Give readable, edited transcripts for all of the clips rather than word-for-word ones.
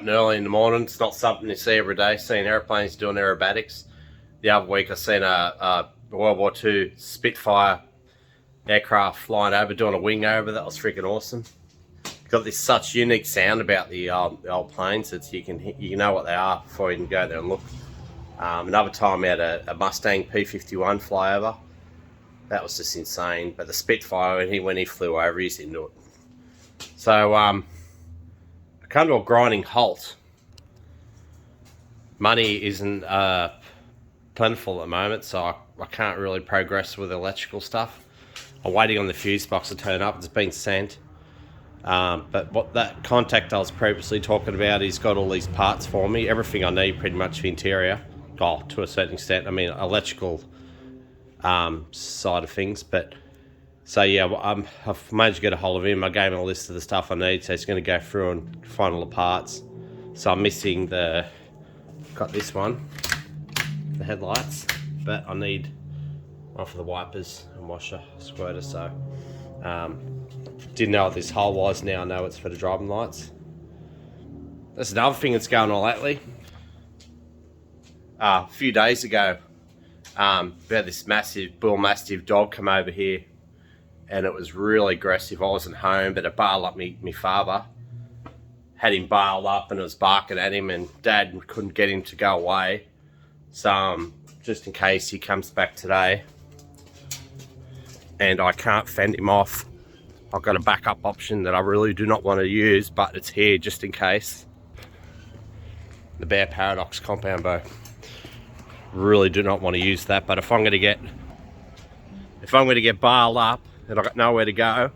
and early in the morning. It's not something you see every day, seeing airplanes doing aerobatics. The other week I seen a World War II Spitfire aircraft flying over, doing a wing over. That was freaking awesome. Got this such unique sound about the old planes that you can know what they are before you can go there and look. Another time we had a Mustang P-51 fly over. That was just insane. But the Spitfire, when he flew over, he's into it. So I come to a grinding halt. Money isn't plentiful at the moment, so I can't really progress with electrical stuff. I'm waiting on the fuse box to turn up. It's been sent. But what that contact I was previously talking about, he's got all these parts for me. Everything I need pretty much for interior. Oh, to a certain extent. I mean, electrical side of things. But so yeah, I've managed to get a hold of him. I gave him a list of the stuff I need, so he's going to go through and find all the parts. So I'm missing got this one, the headlights, but I need one for the wipers and washer, squirter. So didn't know what this hole was. Now I know it's for the driving lights. That's another thing that's going on lately. A few days ago, we had this bull mastiff dog come over here, and it was really aggressive. I wasn't home, but it bailed up me father. Had him bailed up, and it was barking at him, and Dad couldn't get him to go away. So just in case he comes back today and I can't fend him off, I've got a backup option that I really do not want to use, but it's here just in case. The Bear Paradox compound bow. Really do not want to use that, but if I'm going to get bailed up and I've got nowhere to go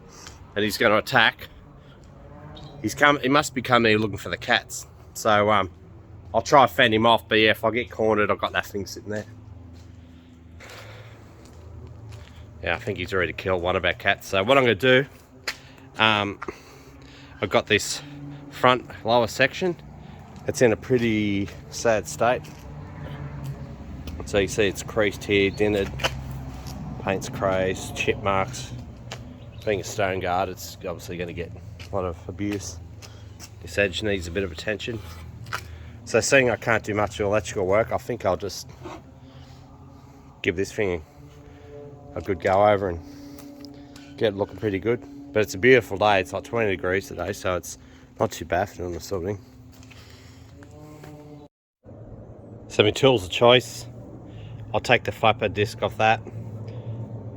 and he's going to attack, he must be coming here looking for the cats. So I'll try to fend him off, but yeah, if I get cornered, I've got that thing sitting there. Yeah, I think he's already killed one of our cats. So what I'm going to do, I've got this front lower section. It's in a pretty sad state. So you see it's creased here, dented, paint's crazed, chip marks. Being a stone guard, it's obviously going to get a lot of abuse. This edge needs a bit of attention. So seeing I can't do much electrical work, I think I'll just give this thing a good go over and get it looking pretty good. But it's a beautiful day. It's like 20 degrees today, so it's not too bad for doing this sort of thing. So my tools of choice, I'll take the flapper disc off that,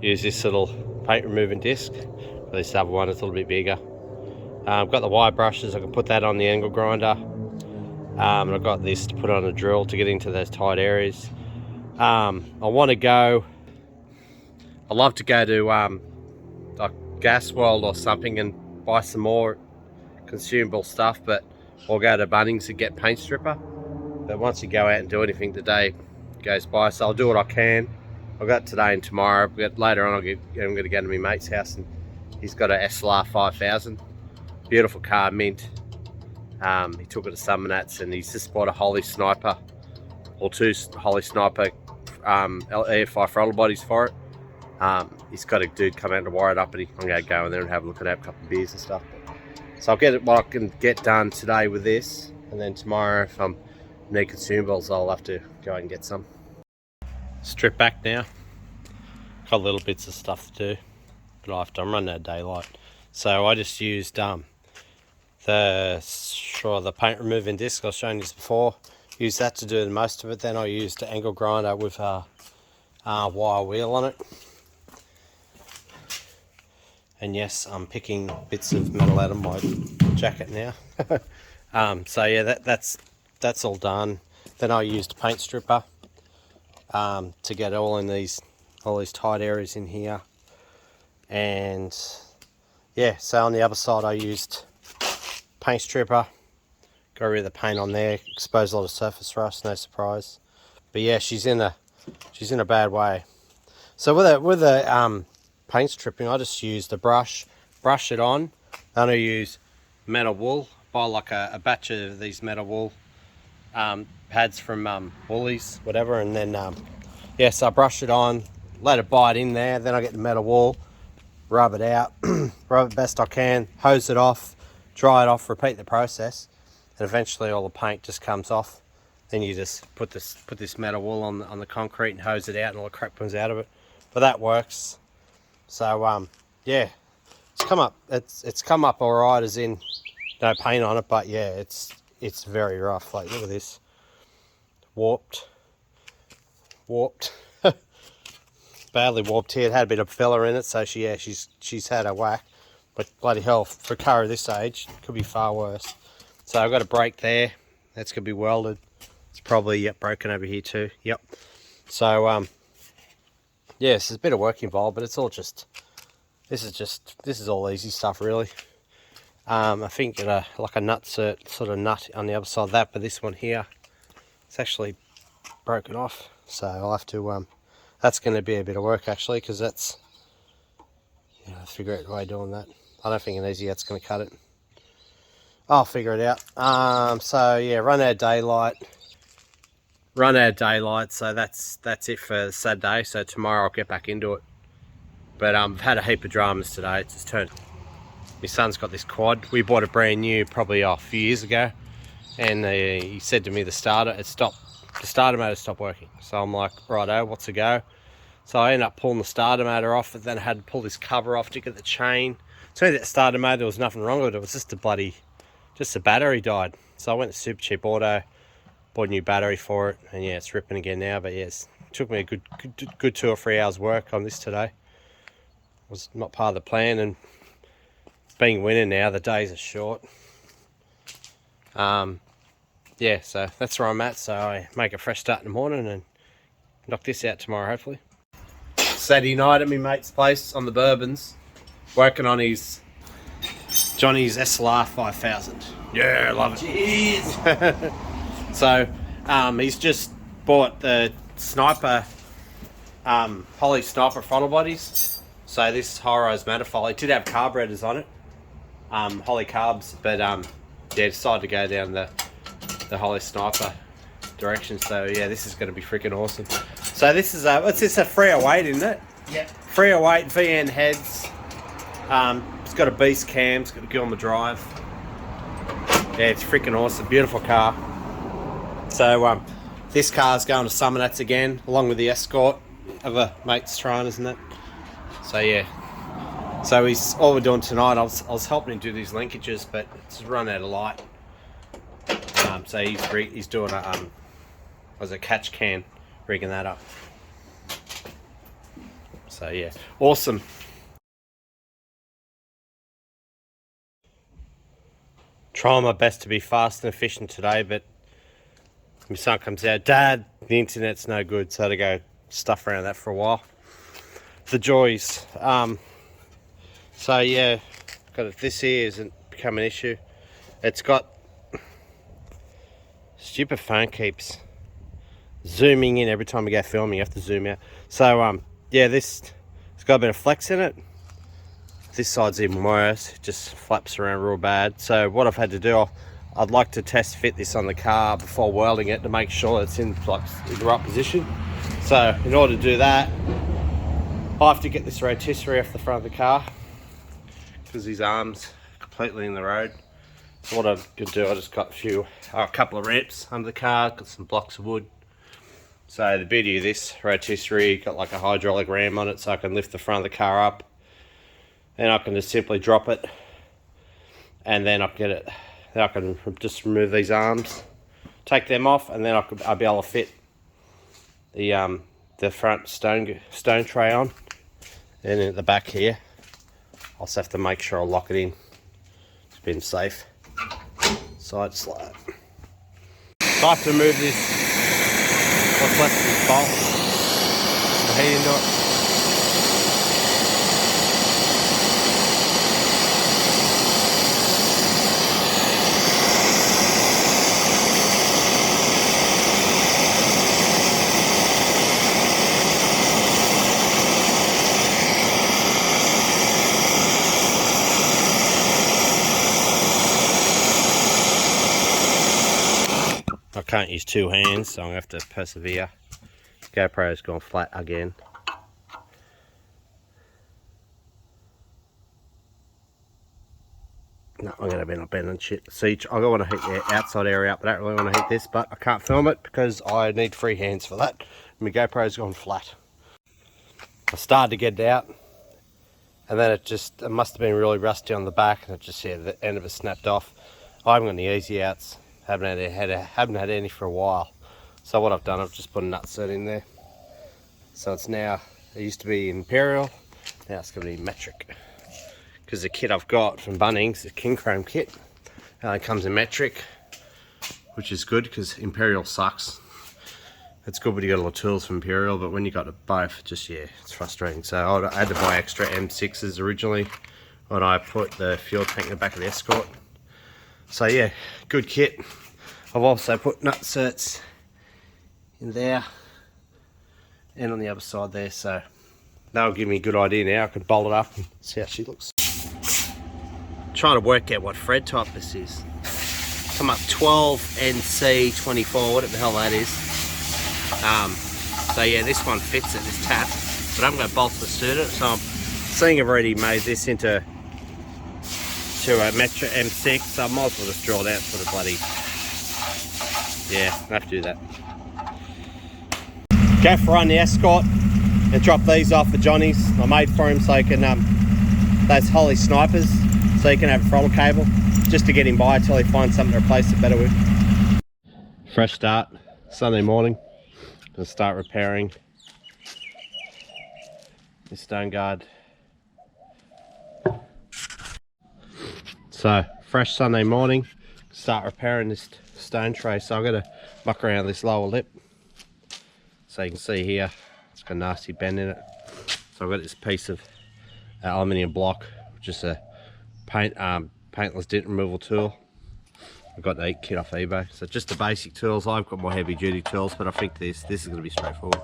use this little paint removing disc. This other one is a little bit bigger. I've got the wire brushes, I can put that on the angle grinder. And I've got this to put on a drill to get into those tight areas. I want to go, I love to go to like Gas World or something and buy some more consumable stuff, but or go to Bunnings and get paint stripper. But once you go out and do anything, the day goes by, so I'll do what I can. I've got today and tomorrow, but later on I'm going to go to my mate's house and he's got a SLR 5000. Beautiful car, mint. He took it to Summernats and he's just bought a Holy Sniper, or two Holy Sniper EFI throttle bodies for it. He's got a dude come out to wire it up, and I'm going to go in there and have a look at it, have a couple of beers and stuff. So I'll get it what I can get done today with this, and then tomorrow if I'm need consumables, I'll have to go and get some. Strip back now. Got little bits of stuff to do, but I'm running out of daylight. So I just used the paint removing disc I was showing you before. Used that to do the most of it. Then I used an angle grinder with a wire wheel on it. And yes, I'm picking bits of metal out of my jacket now. So yeah, that's all done. Then I used a paint stripper to get all these tight areas in here. And yeah, so on the other side I used paint stripper, got rid of the paint on there, exposed a lot of surface rust, no surprise. But yeah, she's in a bad way. So with the paint stripping, I just used a brush it on. Then I use metal wool, buy like a batch of these metal wool pads from Woolies, whatever, and then yeah, so I brush it on, let it bite in there, then I get the metal wool, rub it out, rub it best I can, hose it off, dry it off, repeat the process. and eventually all the paint just comes off. Then you just put this metal wool on the concrete and hose it out, and all the crap comes out of it. But that works. So yeah, it's come up all right, as in no paint on it. But yeah, it's very rough. Like, look at this, warped, badly warped here. It had a bit of filler in it, so she's had a whack. But bloody hell, for a car of this age, it could be far worse. So I've got a brake there. That's gonna be welded. It's probably broken over here too. Yep. So yes, there's a bit of work involved, but it's all just this is all easy stuff, really. I think like a sort of nut on the other side of that, but this one here, it's actually broken off. So I'll have to that's going to be a bit of work, actually, because that's, figure out the way of doing that. I don't think an easy out's going to cut it. I'll figure it out. So yeah, run out of daylight. So that's it for Saturday. So tomorrow I'll get back into it. But I've had a heap of dramas today. It's just turned. My son's got this quad. We bought it brand new probably a few years ago, and he said to me the starter motor stopped working. So I'm like, righto, what's the go? So I ended up pulling the starter motor off, and then I had to pull this cover off to get the chain. So that starter motor, there was nothing wrong with it. It was just the battery died. So I went to Super Cheap Auto, bought a new battery for it, and yeah, it's ripping again now. But yes, it took me a good 2 or 3 hours work on this today. It was not part of the plan, and being winter now, the days are short. Yeah, so that's where I'm at. So I make a fresh start in the morning and knock this out tomorrow, hopefully. Saturday night at my mate's place on the Bourbons, working on his Johnny's SLR 5000. Yeah, I love it. Cheers. So he's just bought the Sniper Poly Sniper throttle bodies. So this high-rise manifold, it did have carburetors on it, Holly carbs, but yeah, decided to go down the Holly Sniper direction. So yeah, this is going to be freaking awesome. So this is what's this, a 308, isn't it? Yep. 308 VN heads. It's got a beast cam. It's got a girl on the drive. Yeah, it's freaking awesome. Beautiful car. So this car's going to Summernats again, along with the Escort of a mate's trying, isn't it? So yeah. So all we're doing tonight, I was helping him do these linkages, but it's run out of light. So he's doing a catch can, rigging that up. So yeah, awesome. Trying my best to be fast and efficient today, but my son comes out, Dad, the internet's no good, so to go stuff around that for a while. The joys. So yeah, this here isn't become an issue. It's got stupid phone keeps zooming in every time we go filming. You have to zoom out. So yeah, it's got a bit of flex in it. This side's even worse. It just flaps around real bad. So what I've had to do, I'd like to test fit this on the car before welding it to make sure it's in the right position. So in order to do that, I have to get this rotisserie off the front of the car because these arms are completely in the road. So what I'm going to do, I just got a couple of ramps under the car, got some blocks of wood. So the beauty of this rotisserie, got like a hydraulic ram on it, so I can lift the front of the car up. Then I can just simply drop it, and then I can get it. Then I can just remove these arms, take them off, and then I'll be able to fit the front stone tray on. And at the back here, I'll just have to make sure I lock it in. It's been safe. Side slide. So I have to remove this, what's left of this bolt. The heating nut. I can't use 2 hands, so I'm going to have to persevere. GoPro's gone flat again. No, I'm going to bend and shit. See, I want to heat the outside area up, but I don't really want to heat this, but I can't film it because I need free hands for that. My GoPro's gone flat. I started to get it out, and then it must have been really rusty on the back, and it just, yeah, the end of it snapped off. I haven't got any easy outs. Haven't had any for a while. So what I've done, I've just put a nutset in there. So it's now, it used to be Imperial, now it's going to be metric. Because the kit I've got from Bunnings, the King Chrome kit, it comes in metric, which is good because Imperial sucks. It's good when you got a lot of tools from Imperial, but when you got both, just, yeah, it's frustrating. So I had to buy extra M6s originally when I put the fuel tank in the back of the Escort. So yeah, good kit. I've also put nutserts in there and on the other side there, so that'll give me a good idea now. I can bolt it up and see how she looks. Trying to work out what thread type this is. Come up 12 NC 24, whatever the hell that is. So yeah, this one fits it, this tap, but I'm going to bolt to suit it. So I'm seeing I've already made this into a Metro M6, so I might as well just draw it out for the bloody, yeah, I have to do that. Go for run the Escort and drop these off for Johnny's. I made for him so he can, those Holly snipers, so he can have a throttle cable, just to get him by until he finds something to replace it better with. Fresh start, Sunday morning. Gonna start repairing this stone guard. So, fresh Sunday morning, start repairing this stone tray. So I've got to muck around this lower lip. So you can see here, it's got a nasty bend in it. So I've got this piece of aluminium block, which is a paintless dent removal tool. I've got the kit off eBay. So just the basic tools. I've got more heavy duty tools, but I think this is going to be straightforward.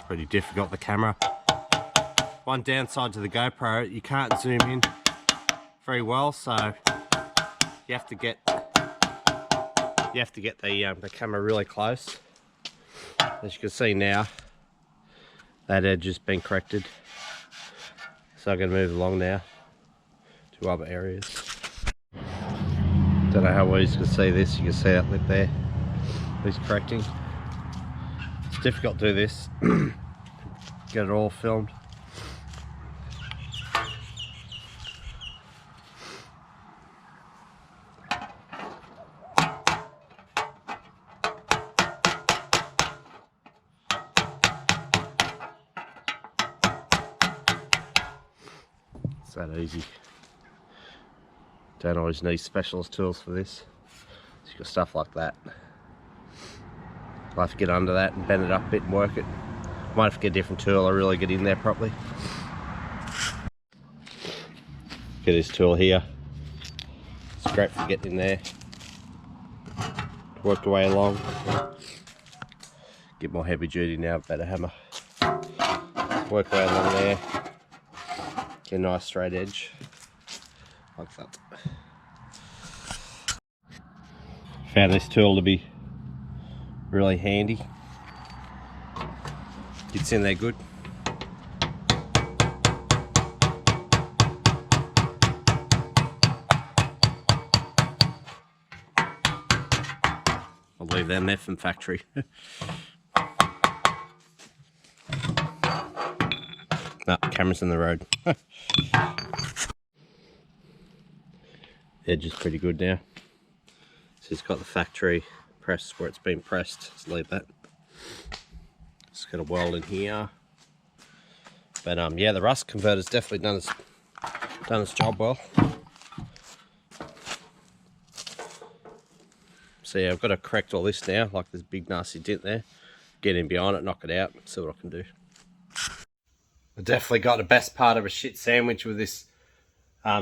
Pretty difficult, the camera. One downside to the GoPro, you can't zoom in very well, so you have to get the camera really close. As you can see now, that edge has been corrected, so I'm going to move along now to other areas. Don't know how well you can see this. You can see that lip there, he's correcting. It's difficult to do this. Get it all filmed. It's that easy. Don't always need specialist tools for this. So you've got stuff like that. I'll have to get under that and bend it up a bit and work it. Might have to get a different tool or really get in there properly. Get this tool here. It's great for getting in there. Work your way along. Get more heavy duty now, better hammer. Work your way along there. Get a nice straight edge. Like that. Found this tool to be really handy. Gets in there good. I'll leave them there from factory. No, camera's in the road. Edge is pretty good now. So it's got the factory press where it's been pressed. Just leave that. It's got a weld in here. But yeah, the rust converter's definitely done its job well. So yeah, I've got to correct all this now, like this big nasty dent there. Get in behind it, knock it out, see what I can do. I definitely got the best part of a shit sandwich with this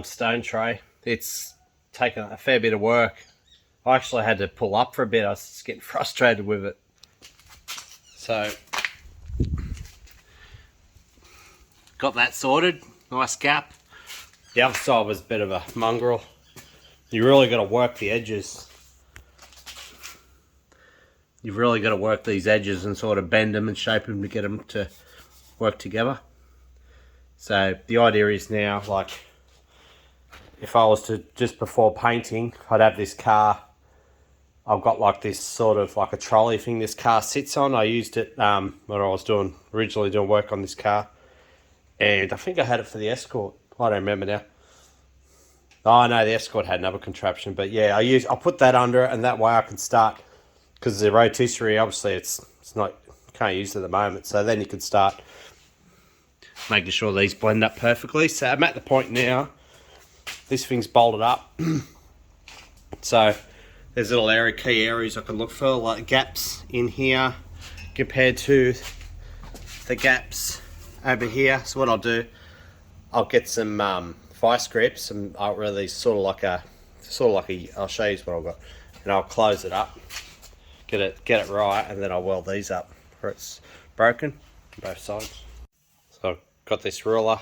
stone tray. It's taken a fair bit of work. I actually had to pull up for a bit. I was just getting frustrated with it. So, got that sorted. Nice gap. The other side was a bit of a mongrel. You really got to work the edges. You've really got to work these edges and sort of bend them and shape them to get them to work together. So the idea is now, like, if I was to, just before painting, I'd have this car. I've got like this sort of like a trolley thing this car sits on. I used it when I was originally doing work on this car. And I think I had it for the Escort. I don't remember now. Oh no, the Escort had another contraption. But yeah, I'll put that under it, and that way I can start, because the rotisserie, obviously it's not, can't use it at the moment. So then you can start making sure these blend up perfectly. So I'm at the point now, this thing's bolted up. So there's little key areas I can look for, like gaps in here compared to the gaps over here. So what I'll do, I'll get some vice grips, and I'll really sort of like a, I'll show you what I've got, and I'll close it up, get it right, and then I'll weld these up where it's broken on both sides. So I've got this ruler,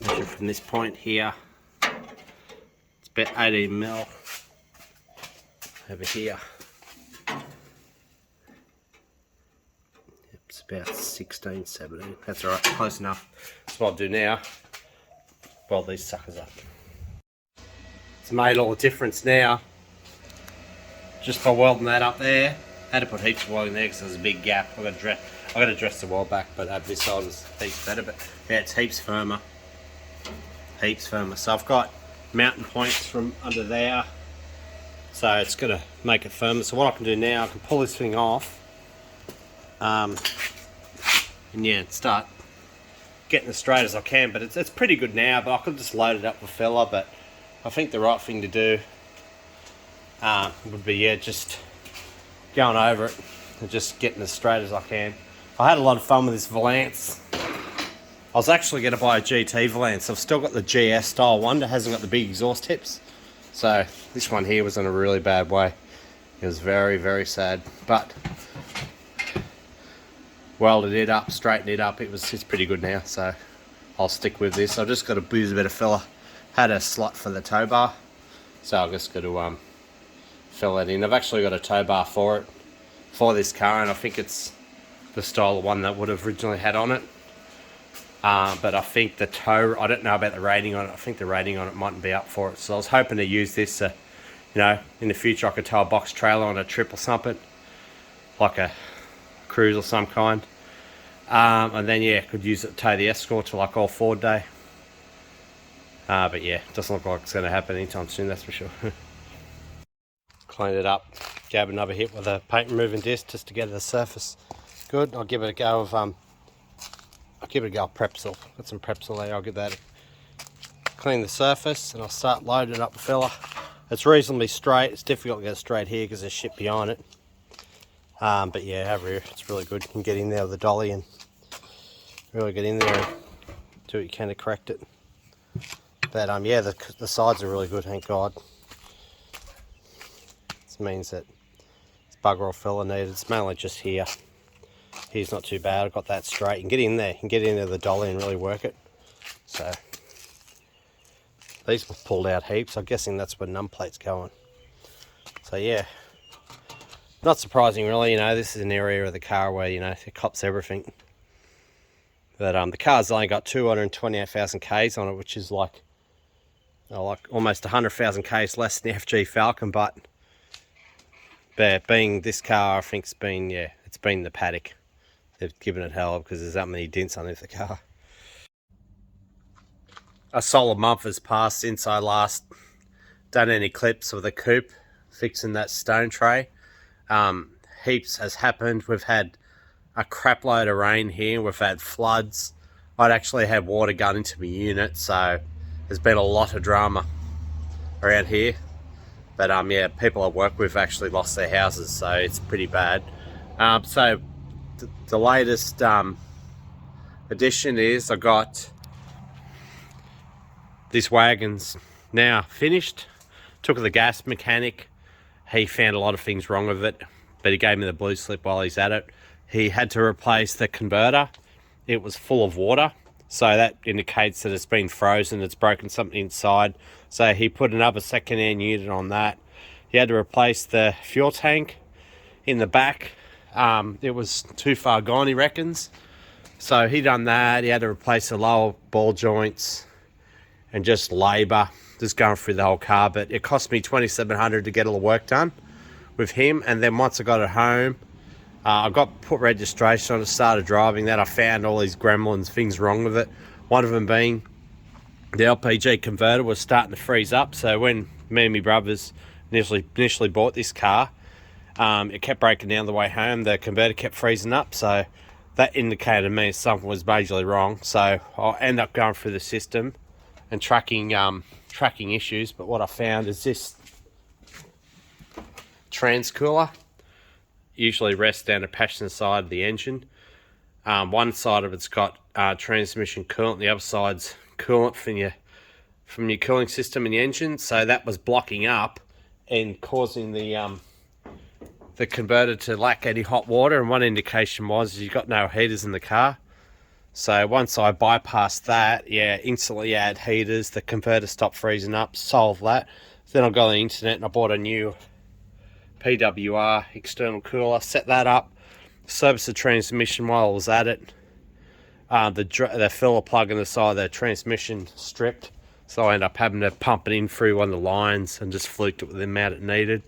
measure from this point here, it's about 18 mil over here. It's about 16, 17. That's alright, close enough. That's what I'll do now. Weld these suckers up. It's made all the difference now. Just by welding that up there. I had to put heaps of welding there because there's a big gap. I've got to dress the weld back, but this side is heaps better. But yeah, it's heaps firmer. Heaps firmer. So I've got mounting points from under there. So it's going to make it firmer. So what I can do now, I can pull this thing off. And yeah, start getting as straight as I can. But it's pretty good now, but I could just load it up with filler. But I think the right thing to do would be, yeah, just going over it and just getting as straight as I can. I had a lot of fun with this Valance. I was actually going to buy a GT Valance. I've still got the GS style one that hasn't got the big exhaust tips. So this one here was in a really bad way. It was very, very sad. But welded it up, straightened it up. It's pretty good now. So I'll stick with this. I've just got to use a bit of filler. Had a slot for the tow bar, so I've just got to fill it in. I've actually got a tow bar for it, for this car, and I think it's the style of one that would have originally had on it. But I think the tow, I don't know about the rating on it. I think the rating on it mightn't be up for it. So I was hoping to use this, you know, in the future I could tow a box trailer on a trip or something, like a cruise or some kind. And then yeah, could use it to tow the Escort to like all Ford day. But yeah, it doesn't look like it's going to happen anytime soon, that's for sure. Cleaned it up, gave it another hit with a paint removing disc just to get the surface good. I'll give it a go of Prepsil. Got some Prepsil there, I'll give that clean the surface, and I'll start loading it up with filler. It's reasonably straight. It's difficult to get straight here because there's shit behind it. But yeah, over here it's really good. You can get in there with the dolly and really get in there and do what you can to correct it. But yeah, the sides are really good, thank God. This means that it's bugger all filler needed. It's mainly just here. Here's not too bad. I've got that straight. You can get in there. You can get in there with the dolly and really work it. So these were pulled out heaps. I'm guessing that's where num plate's going. So yeah, not surprising really. You know, this is an area of the car where, you know, it cops everything. But the car's only got 228,000 Ks on it, which is like almost 100,000 Ks less than the FG Falcon. But being this car, I think it's been, yeah, it's been the paddock. They've given it hell because there's that many dents underneath the car. A solid month has passed since I last done any clips of the coupe, fixing that stone tray. Heaps has happened. We've had a crap load of rain here. We've had floods. I'd actually had water gun into my unit, so there's been a lot of drama around here. But yeah, people I work with actually lost their houses, so it's pretty bad. So the latest addition is I got this wagon's now finished. Took it to the gas mechanic. He found a lot of things wrong with it, but he gave me the blue slip while he's at it. He had to replace the converter. It was full of water, so that indicates that it's been frozen, it's broken something inside. So he put another second-hand unit on that. He had to replace the fuel tank in the back. It was too far gone, he reckons. So he done that. He had to replace the lower ball joints and just labour, just going through the whole car. But it cost me $2,700 to get all the work done with him. And then once I got it home, I put registration on it, started driving that. I found all these gremlins, things wrong with it. One of them being the LPG converter was starting to freeze up. So when me and my brothers initially bought this car, it kept breaking down the way home. The converter kept freezing up. So that indicated to me something was majorly wrong. So I'll end up going through the system and tracking issues. But what I found is this trans cooler usually rests down the passenger side of the engine. One side of it's got transmission coolant, the other side's coolant from your cooling system in the engine. So that was blocking up and causing the converter to lack any hot water. And one indication was you've got no heaters in the car. So once I bypassed that, yeah, instantly add heaters, the converter stopped freezing up, solve that. Then I got on the internet and I bought a new PWR external cooler, set that up, serviced the transmission while I was at it. The filler plug in the side of the transmission stripped, so I ended up having to pump it in through one of the lines and just fluked it with the amount it needed.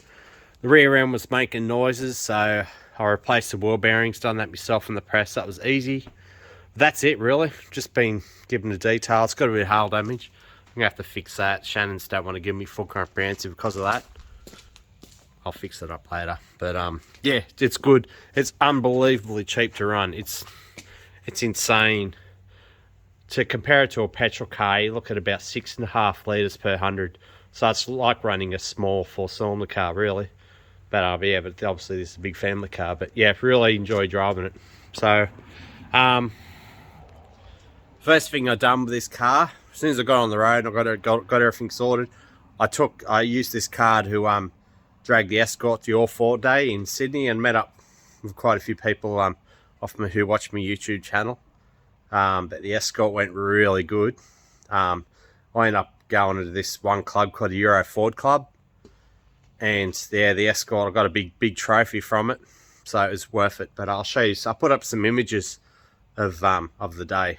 The rear end was making noises, so I replaced the wheel bearings, done that myself in the press. That was easy. That's it really, just been given the details. It's got a bit of hail damage. I'm gonna have to fix that. Shannon's don't want to give me full comprehensive because of that. I'll fix it up later. But yeah, it's good. It's unbelievably cheap to run. It's insane. To compare it to a petrol car, you look at about 6.5 litres per 100. So it's like running a small 4-cylinder car really. But yeah, but obviously this is a big family car. But yeah, really enjoy driving it. So first thing I done with this car, as soon as I got on the road and I got everything sorted, I used this car to dragged the Escort to your 4 day in Sydney and met up with quite a few people who watch my YouTube channel. But the Escort went really good. I ended up going to this one club called the Euro Ford Club, and yeah, the Escort, I got a big trophy from it, so it was worth it. But I'll show you. So I put up some images of the day.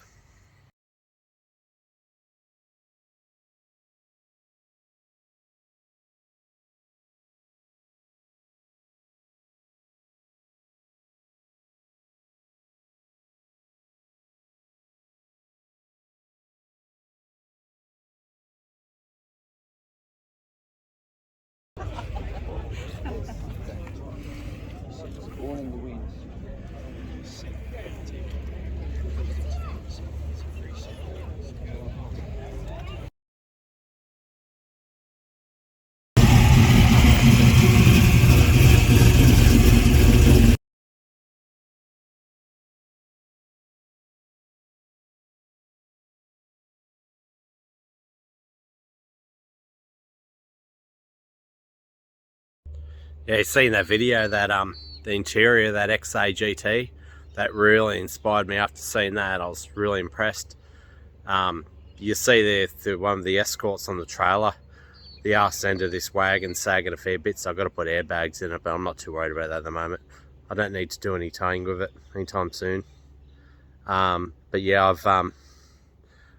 Yeah, you seen that video, that the interior of that XA GT, that really inspired me. After seeing that, I was really impressed. You see there one of the Escorts on the trailer, the arse end of this wagon sagging a fair bit, so I've got to put airbags in it, but I'm not too worried about that at the moment. I don't need to do any towing with it anytime soon. But yeah,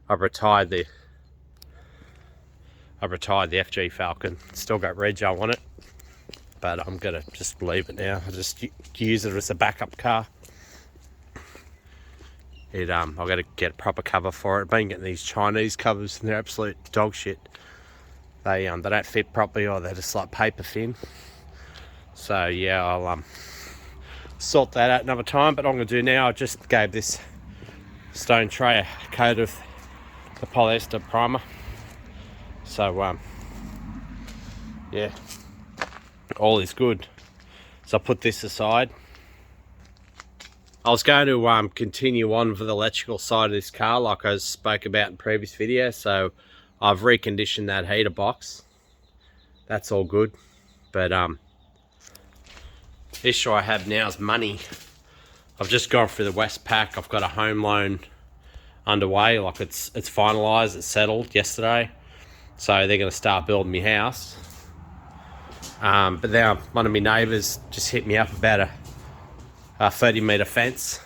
I've retired the FG Falcon. Still got rego on it, but I'm gonna just leave it now. I just use it as a backup car. I've got to get a proper cover for it. I've been getting these Chinese covers and they're absolute dog shit. They don't fit properly, or they're just like paper thin. So yeah, I'll sort that out another time. But what I'm gonna do now, I just gave this stone tray a coat of the polyester primer. So yeah, all is good. So I put this aside. I was going to continue on with the electrical side of this car like I spoke about in previous video. So I've reconditioned that heater box. that's all good. But the issue I have now is money. I've just gone through the Westpac. I've got a home loan underway. Like it's finalised. It's settled yesterday. So they're going to start building my house. But now one of my neighbours just hit me up about a 30-metre fence.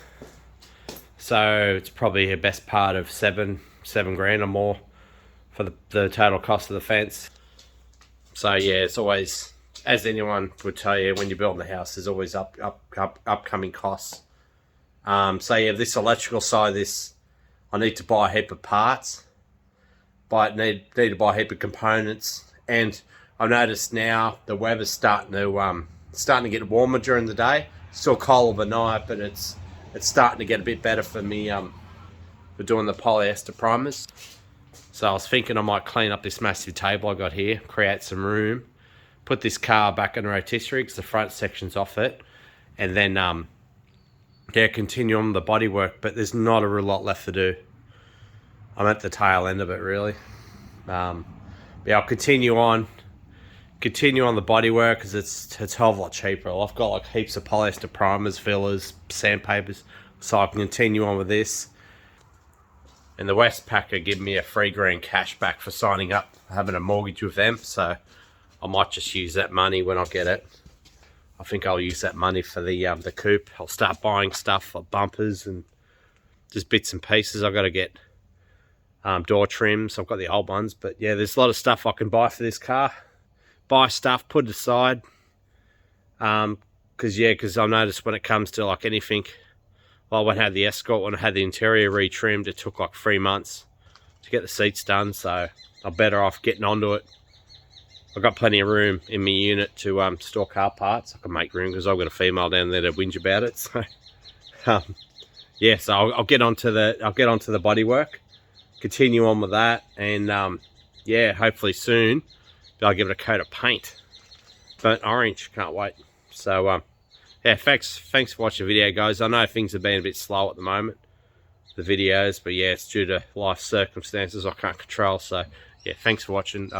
So it's probably a best part of seven grand or more for the total cost of the fence. So yeah, it's always, as anyone would tell you, when you're building a house, there's always upcoming costs. So yeah, this electrical side, I need to buy a heap of parts. Need to buy a heap of components, and I've noticed now the weather's starting to get warmer during the day. Still cold overnight, but it's starting to get a bit better for me for doing the polyester primers. So I was thinking I might clean up this massive table I got here, create some room, put this car back in a rotisserie because the front section's off it, and then continue on the bodywork. But there's not a real lot left to do. I'm at the tail end of it, really. Yeah, I'll continue on the bodywork because it's a hell of a lot cheaper. I've got like heaps of polyester primers, fillers, sandpapers, so I can continue on with this. And the Westpac give me a $3 cash back for signing up, having a mortgage with them. So I might just use that money when I get it. I think I'll use that money for the coupe. I'll start buying stuff like bumpers and just bits and pieces. I've got to get door trims. I've got the old ones, but yeah, there's a lot of stuff I can buy for this car. Buy stuff, put it aside. Because I noticed when it comes to like anything, well, when I had the Escort, when I had the interior retrimmed, it took like 3 months to get the seats done, so I'm better off getting onto it. I've got plenty of room in my unit to store car parts. I can make room because I've got a female down there to whinge about it. So yeah, so I'll get onto the bodywork, continue on with that, and yeah, hopefully soon I'll give it a coat of paint. Burnt orange, can't wait. So yeah, thanks for watching the video, guys. I know things have been a bit slow at the moment, the videos, but yeah, it's due to life circumstances I can't control. So yeah, thanks for watching.